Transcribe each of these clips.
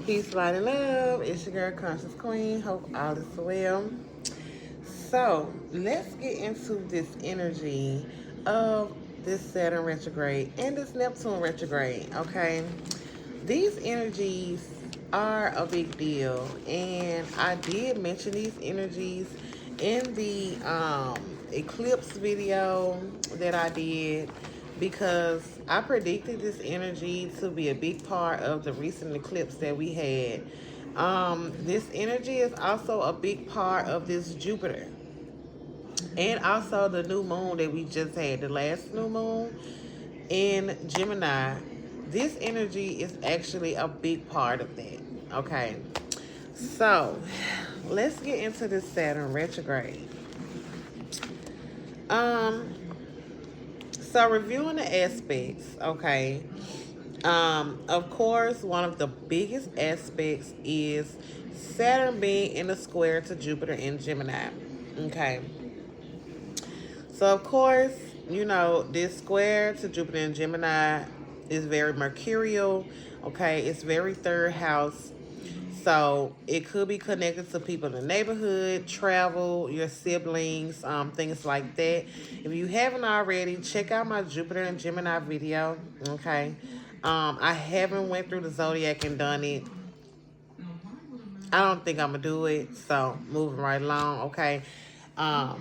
Peace, light, and love. It's your girl, Conscious Queen. Hope all is well. So, let's get into this energy of this Saturn retrograde and this Neptune retrograde, okay? These energies are a big deal, and I did mention these energies in the eclipse video that I did because I predicted this energy to be a big part of the recent eclipse that we had. This energy is also a big part of this Jupiter and also the new moon that we just had, the last new moon in Gemini. This energy is actually a big part of that. Okay, so let's get into this Saturn retrograde. Um, so reviewing the aspects, okay. Of course, one of the biggest aspects is Saturn being in a square to Jupiter in Gemini. Okay. So, of course, this square to Jupiter in Gemini is very mercurial. Okay. It's very third house. So, it could be connected to people in the neighborhood, travel, your siblings, things like that. If you haven't already, check out my Jupiter and Gemini video. Okay. I haven't went through the zodiac and done it. I don't think I'm gonna do it. So moving right along, okay. Um,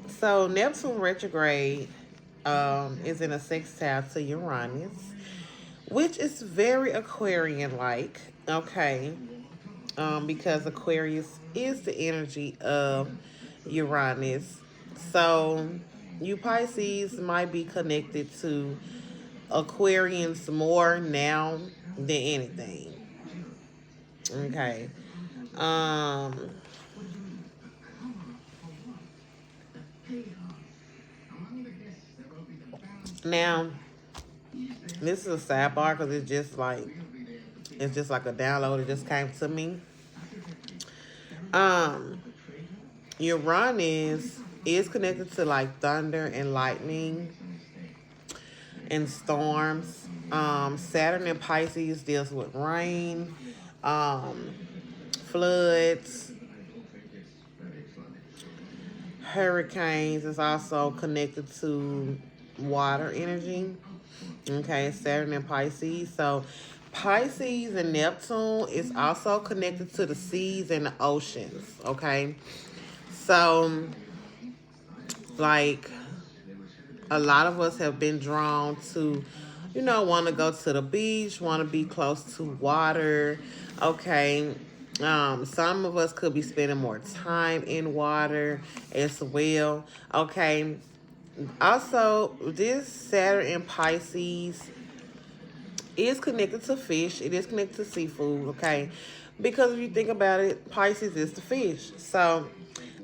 so Neptune retrograde is in a sextile to Uranus, which is very Aquarian like, okay. Because Aquarius is the energy of Uranus. So you Pisces might be connected to Aquarians more now than anything. Okay. Um Now this is a sidebar because it's just like a download. It just came to me. Um Uranus is connected to like thunder and lightning and storms. Saturn and Pisces deals with rain, um, floods, hurricanes. Is also connected to water energy. Okay, Saturn and Pisces. So Pisces and Neptune is also connected to the seas and the oceans. Okay, so like a lot of us have been drawn to, want to go to the beach, want to be close to water. Okay. Some of us could be spending more time in water as well. Okay. Also, this Saturn in Pisces is connected to fish. It is connected to seafood. Okay. Because if you think about it, Pisces is the fish. So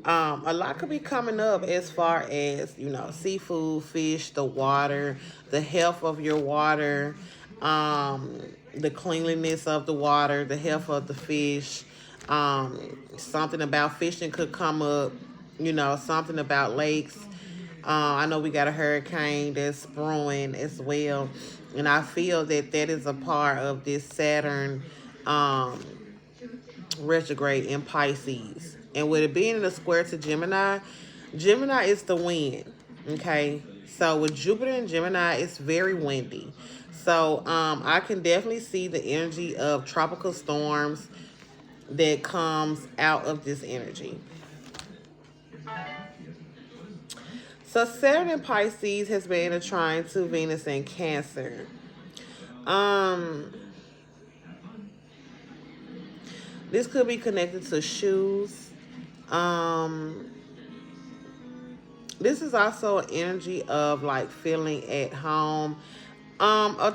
a lot could be coming up as far as, seafood, fish, the water, the health of your water, the cleanliness of the water, the health of the fish. Something about fishing could come up, something about lakes. I know we got a hurricane that's brewing as well. And I feel that that is a part of this Saturn retrograde in Pisces. And with it being in a square to Gemini, Gemini is the wind. Okay. So with Jupiter and Gemini, it's very windy. So I can definitely see the energy of tropical storms that comes out of this energy. So Saturn in Pisces has been a trine to Venus and Cancer. This could be connected to shoes. This is also an energy of like feeling at home. A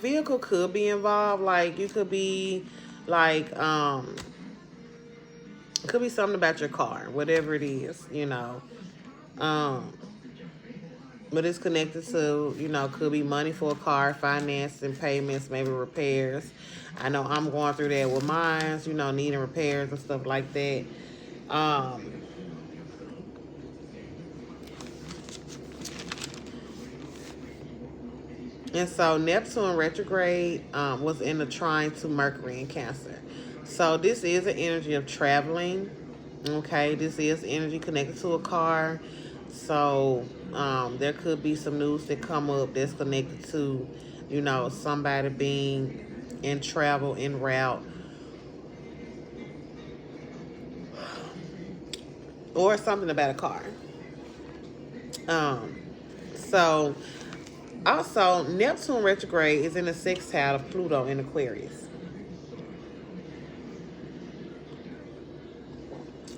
vehicle could be involved. Like you could be like it could be something about your car, whatever it is, but it's connected to, could be money for a car, finance and payments, maybe repairs. I know I'm going through that with mine, needing repairs and stuff like that. And so Neptune retrograde was in the trine to Mercury in Cancer. So this is an energy of traveling. Okay, this is energy connected to a car. So there could be some news that come up that's connected to, somebody being in travel, en route, or something about a car. Um, so also Neptune retrograde is in the sextile of Pluto in Aquarius.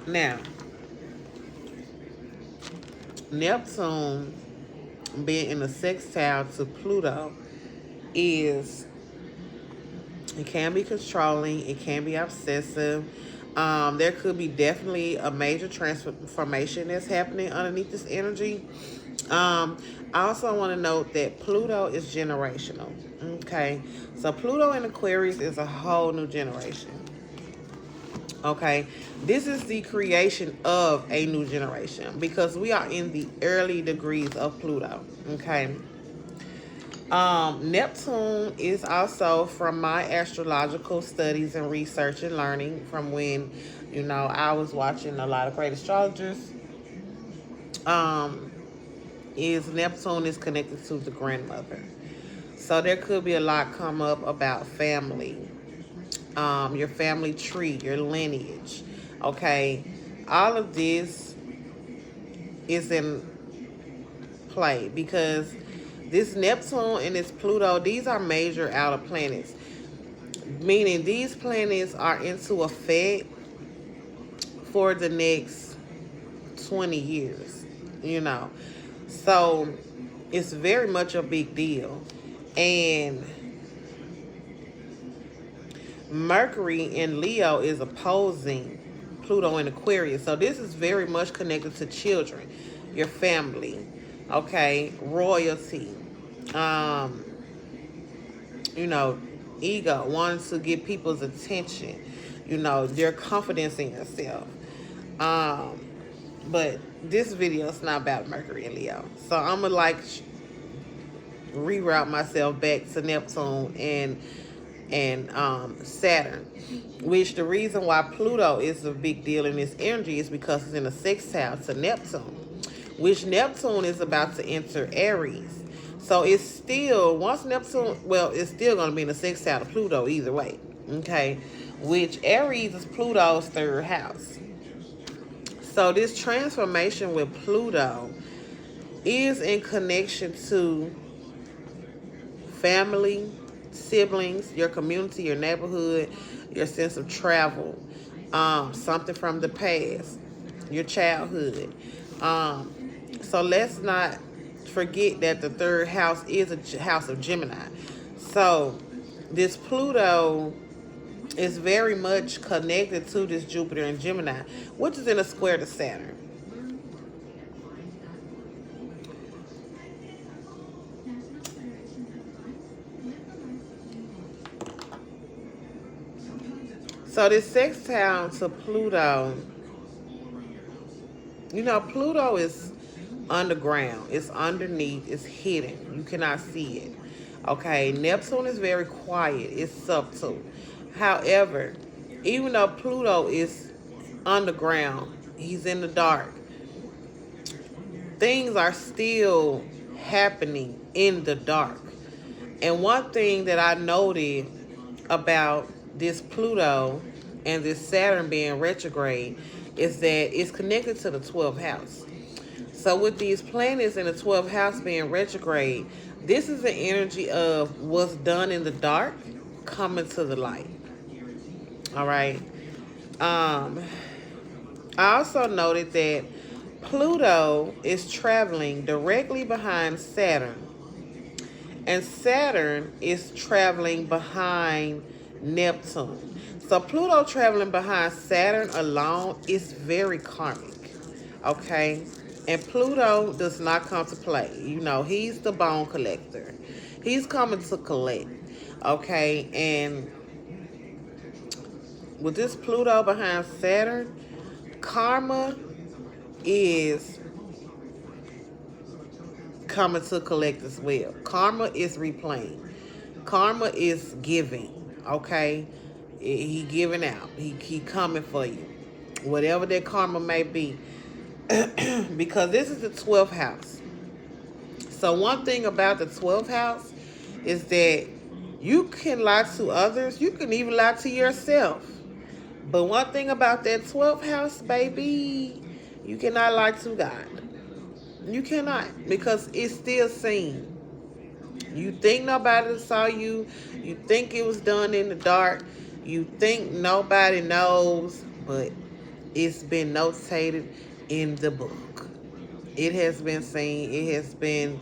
Now, Neptune being in the sextile to Pluto is, it can be controlling, it can be obsessive. There could be definitely a major transformation that's happening underneath this energy. I also want to note that Pluto is generational. Okay, so Pluto in Aquarius is a whole new generation. Okay, this is the creation of a new generation because we are in the early degrees of Pluto. Okay, Neptune is also from my astrological studies and research and learning from when, I was watching a lot of great astrologers. Is Neptune is connected to the grandmother. So there could be a lot come up about family, your family tree, your lineage. Okay, all of this is in play because this Neptune and this Pluto, these are major outer planets, meaning these planets are into effect for the next 20 years, So it's very much a big deal. And Mercury in Leo is opposing Pluto in Aquarius. So this is very much connected to children, your family, okay, royalty, ego, wanting to get people's attention, their confidence in yourself. But this video is not about Mercury and Leo. So I'm going to reroute myself back to Neptune and Saturn, which the reason why Pluto is a big deal in this energy is because it's in a sextile to Neptune, which Neptune is about to enter Aries. So it's still, once Neptune, it's still going to be in a sextile to Pluto either way, okay, which Aries is Pluto's third house. So this transformation with Pluto is in connection to family, siblings, your community, your neighborhood, your sense of travel, something from the past, your childhood. So let's not forget that the third house is a house of Gemini. So this Pluto is very much connected to this Jupiter and Gemini, which is in a square to Saturn. So this sextile to Pluto, Pluto is underground. It's underneath. It's hidden. You cannot see it. Okay, Neptune is very quiet. It's subtle. However, even though Pluto is underground, he's in the dark, things are still happening in the dark. And one thing that I noted about this Pluto and this Saturn being retrograde is that it's connected to the 12th house. So with these planets in the 12th house being retrograde, this is the energy of what's done in the dark coming to the light. All right. I also noted that Pluto is traveling directly behind Saturn, and Saturn is traveling behind Neptune. So Pluto traveling behind Saturn alone is very karmic, okay? And Pluto does not come to play. He's the bone collector. He's coming to collect, okay? And with this Pluto behind Saturn, karma coming to collect as well. Karma is replaying. Karma is giving. Okay, he giving out. He coming for you, whatever that karma may be, because this is the 12th house. So one thing about the 12th house is that you can lie to others. You can even lie to yourself. But one thing about that 12th house, baby, you cannot lie to God. You cannot, because it's still seen. You think nobody saw you. You think it was done in the dark. You think nobody knows, but it's been notated in the book. It has been seen. It has been,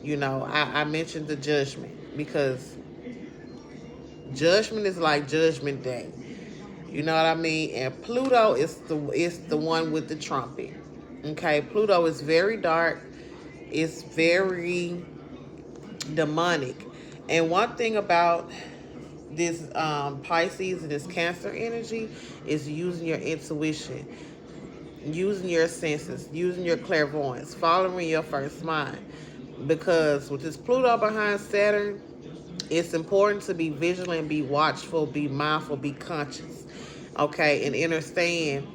I mentioned the judgment, because judgment is like Judgment Day. You know what I mean? And Pluto is the one with the trumpet. Okay, Pluto is very dark. It's very demonic. And one thing about this Pisces and this Cancer energy is using your intuition, using your senses, using your clairvoyance, following your first mind. Because with this Pluto behind Saturn, it's important to be vigilant, be watchful, be mindful, be conscious. Okay, and understand,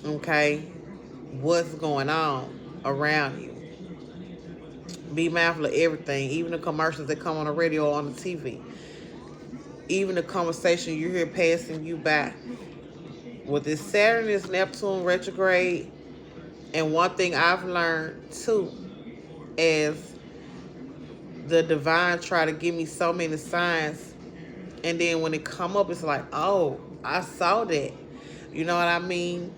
okay, what's going on around you. Be mindful of everything, even the commercials that come on the radio or on the TV. Even the conversation you hear passing you by. With this Saturn is Neptune retrograde. And one thing I've learned too, as the divine try to give me so many signs, and then when it come up, it's like, oh, I saw that. You know what I mean?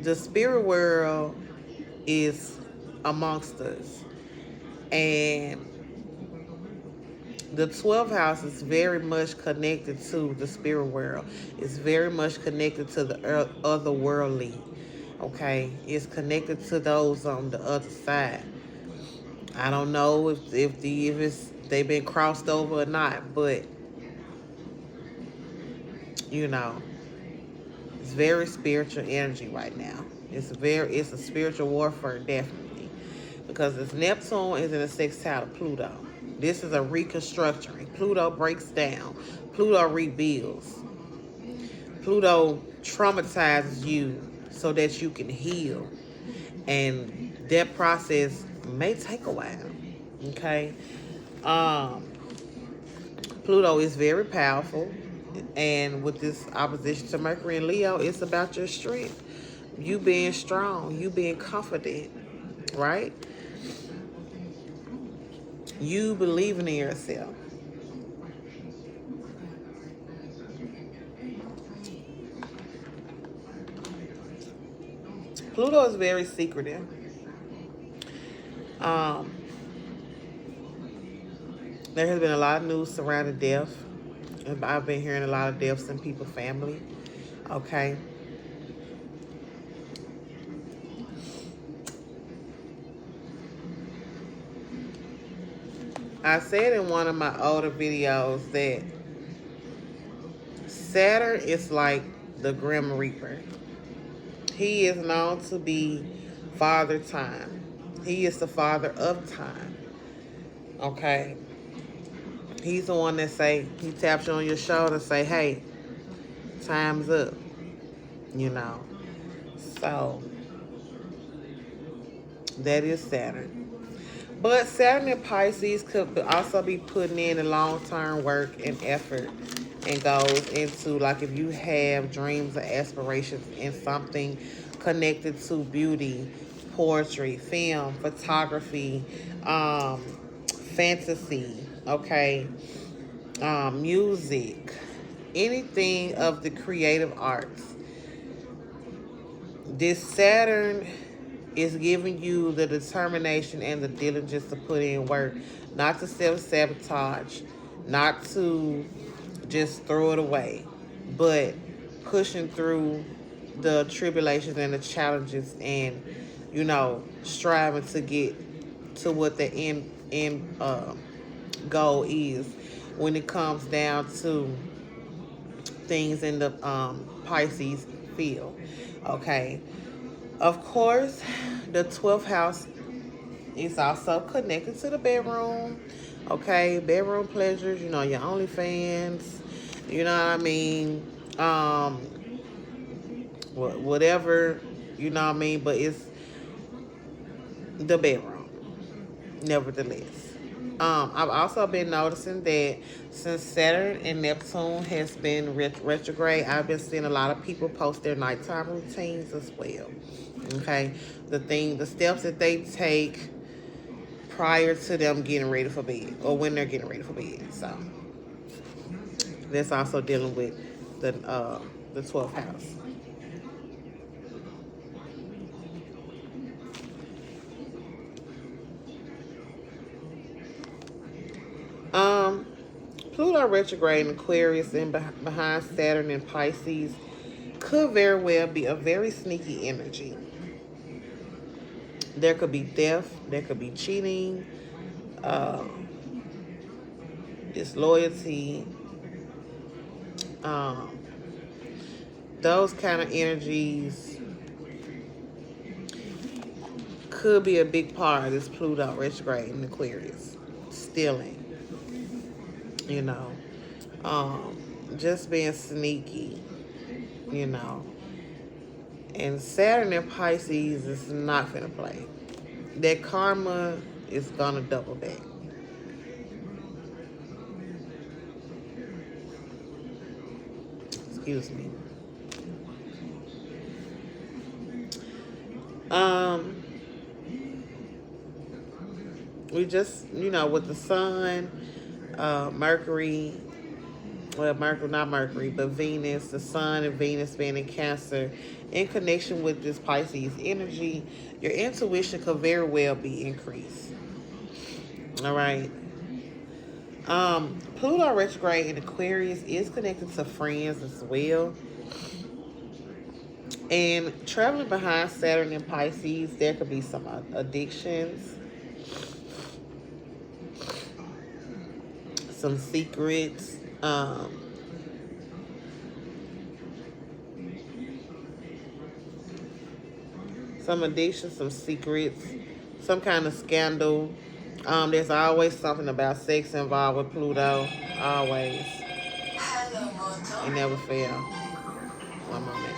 The spirit world is amongst us. And the 12th house is very much connected to the spirit world. It's very much connected to the otherworldly. Okay? It's connected to those on the other side. I don't know if they've been crossed over or not, but it's very spiritual energy right now. It's a spiritual warfare, definitely, because this Neptune is in a sextile to Pluto. This is a reconstructing. Pluto breaks down. Pluto rebuilds. Pluto traumatizes you so that you can heal, and that process may take a while. Okay. Pluto is very powerful. And with this opposition to Mercury and Leo, it's about your strength. You being strong. You being confident. Right? You believing in yourself. Pluto is very secretive. There has been a lot of news surrounding death. I've been hearing a lot of deaths in people's family. Okay. I said in one of my older videos that Saturn is like the Grim Reaper. He is known to be Father Time. He is the father of time. Okay. He's the one that he taps you on your shoulder and say, hey, time's up. So that is Saturn. But Saturn and Pisces could also be putting in a long-term work and effort, and goes into, like, if you have dreams or aspirations in something connected to beauty, poetry, film, photography, fantasy, okay, music, anything of the creative arts. This Saturn is giving you the determination and the diligence to put in work, not to self-sabotage, not to just throw it away, but pushing through the tribulations and the challenges, and striving to get to what the end goal is when it comes down to things in the Pisces field. Okay, of course, the 12th house It's also connected to the bedroom. Okay, bedroom pleasures, you know, your OnlyFans, you know what I mean? Um, whatever, you know what I mean? But it's the bedroom, nevertheless. I've also been noticing that since Saturn and Neptune has been retrograde, I've been seeing a lot of people post their nighttime routines as well. Okay, the steps that they take prior to them getting ready for bed, or when they're getting ready for bed. So that's also dealing with the 12th house. Um, Pluto retrograde in Aquarius and behind Saturn and Pisces could very well be a very sneaky energy. There could be theft, there could be cheating, uh, disloyalty, um, those kind of energies could be a big part of this Pluto retrograde in Aquarius. Stealing, you know, um, just being sneaky, you know. And Saturn and Pisces is not gonna play. That karma is gonna double back. Excuse me. Um, we just, you know, with the sun, Mercury, well, Mercury, not Mercury, but Venus, the sun and Venus being in Cancer, in connection with this Pisces energy, your intuition could very well be increased. All right. Pluto retrograde in Aquarius is connected to friends as well. And traveling behind Saturn and Pisces, there could be some addictions, some secrets, some addictions, some secrets, some kind of scandal. There's always something about sex involved with Pluto. Always. It never fails. One moment.